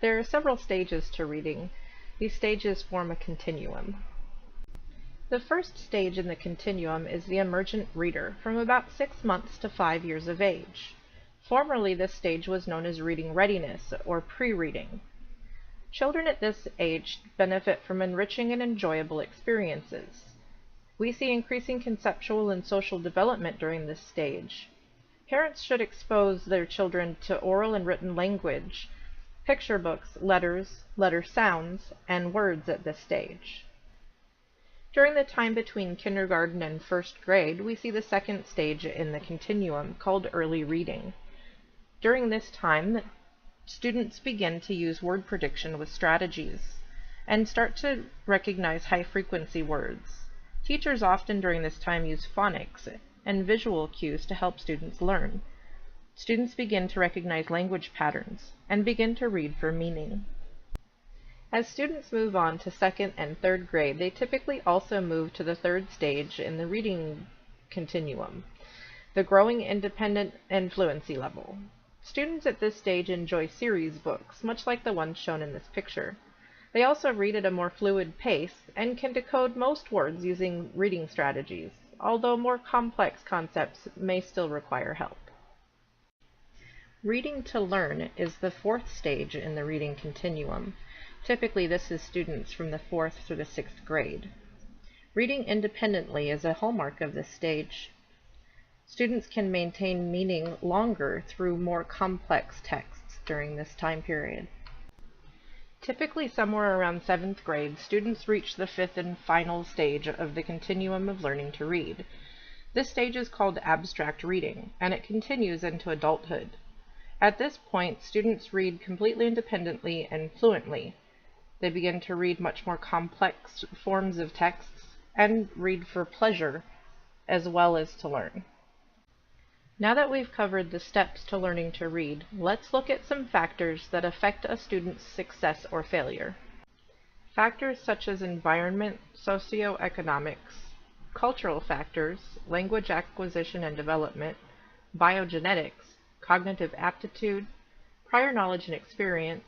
There are several stages to reading. These stages form a continuum. The first stage in the continuum is the Emergent Reader, from about 6 months to 5 years of age. Formerly, this stage was known as reading readiness, or pre-reading. Children at this age benefit from enriching and enjoyable experiences. We see increasing conceptual and social development during this stage. Parents should expose their children to oral and written language, picture books, letters, letter sounds, and words at this stage. During the time between kindergarten and first grade, we see the second stage in the continuum, called early reading. During this time, students begin to use word prediction with strategies and start to recognize high-frequency words. Teachers often during this time use phonics and visual cues to help students learn. Students begin to recognize language patterns and begin to read for meaning. As students move on to second and third grade, they typically also move to the third stage in the reading continuum, the growing independent and fluency level. Students at this stage enjoy series books, much like the ones shown in this picture. They also read at a more fluid pace and can decode most words using reading strategies, although more complex concepts may still require help. Reading to learn is the fourth stage in the reading continuum. Typically, this is students from the 4th through the 6th grade. Reading independently is a hallmark of this stage. Students can maintain meaning longer through more complex texts during this time period. Typically, somewhere around 7th grade, students reach the 5th and final stage of the continuum of learning to read. This stage is called abstract reading, and it continues into adulthood. At this point, students read completely independently and fluently. They begin to read much more complex forms of texts and read for pleasure as well as to learn. Now that we've covered the steps to learning to read, let's look at some factors that affect a student's success or failure. Factors such as environment, socioeconomics, cultural factors, language acquisition and development, biogenetics, cognitive aptitude, prior knowledge and experience,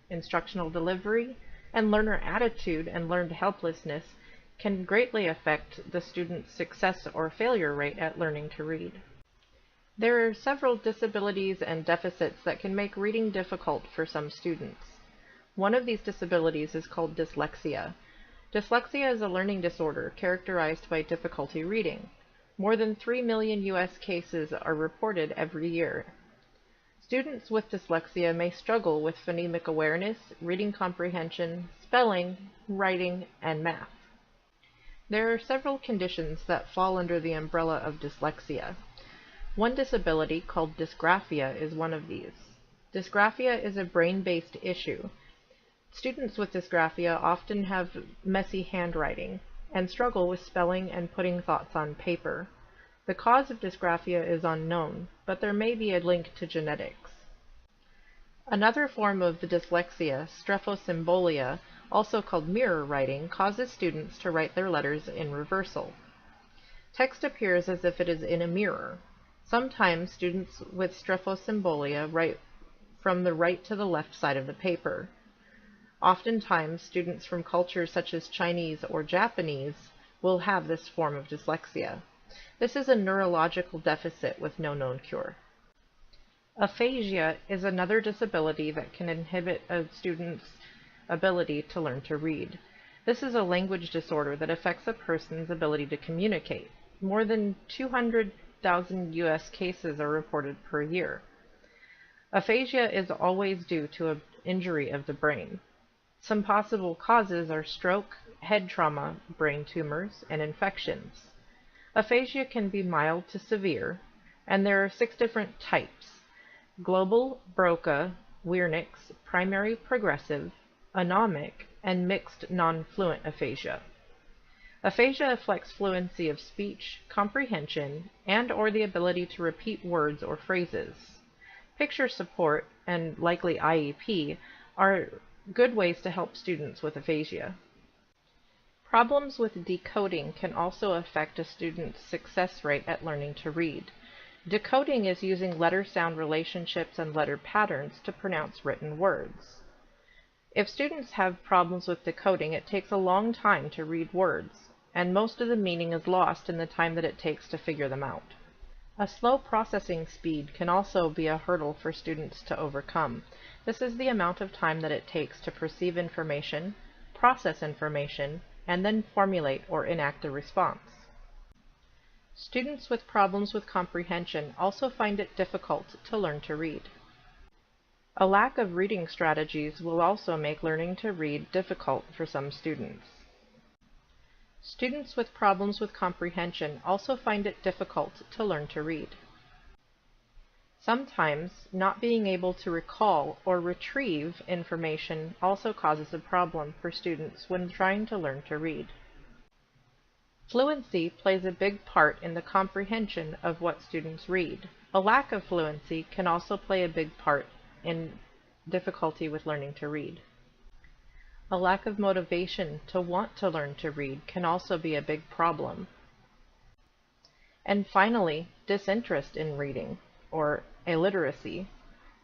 instructional delivery, and learner attitude and learned helplessness can greatly affect the student's success or failure rate at learning to read. There are several disabilities and deficits that can make reading difficult for some students. One of these disabilities is called dyslexia. Dyslexia is a learning disorder characterized by difficulty reading. More than 3 million U.S. cases are reported every year. Students with dyslexia may struggle with phonemic awareness, reading comprehension, spelling, writing, and math. There are several conditions that fall under the umbrella of dyslexia. One disability, called dysgraphia, is one of these. Dysgraphia is a brain-based issue. Students with dysgraphia often have messy handwriting and struggle with spelling and putting thoughts on paper. The cause of dysgraphia is unknown, but there may be a link to genetics. Another form of the dyslexia, strephosymbolia, also called mirror writing, causes students to write their letters in reversal. Text appears as if it is in a mirror. Sometimes students with strephosymbolia write from the right to the left side of the paper. Oftentimes, students from cultures such as Chinese or Japanese will have this form of dyslexia. This is a neurological deficit with no known cure. Aphasia is another disability that can inhibit a student's ability to learn to read. This is a language disorder that affects a person's ability to communicate. More than 200,000 U.S. cases are reported per year. Aphasia is always due to an injury of the brain. Some possible causes are stroke, head trauma, brain tumors, and infections. Aphasia can be mild to severe, and there are 6 different types: global, Broca, Wernicke's, primary progressive, anomic, and mixed non-fluent aphasia. Aphasia affects fluency of speech, comprehension, and/or the ability to repeat words or phrases. Picture support, and likely IEP, are good ways to help students with aphasia. Problems with decoding can also affect a student's success rate at learning to read. Decoding is using letter-sound relationships and letter patterns to pronounce written words. If students have problems with decoding, it takes a long time to read words, and most of the meaning is lost in the time that it takes to figure them out. A slow processing speed can also be a hurdle for students to overcome. This is the amount of time that it takes to perceive information, process information, and then formulate or enact a response. Students with problems with comprehension also find it difficult to learn to read. A lack of reading strategies will also make learning to read difficult for some students. Students with problems with comprehension also find it difficult to learn to read. Sometimes, not being able to recall or retrieve information also causes a problem for students when trying to learn to read. Fluency plays a big part in the comprehension of what students read. A lack of fluency can also play a big part in difficulty with learning to read. A lack of motivation to want to learn to read can also be a big problem. And finally, disinterest in reading, or illiteracy,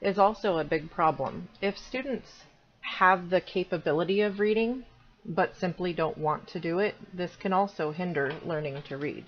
is also a big problem. If students have the capability of reading, but simply don't want to do it, this can also hinder learning to read.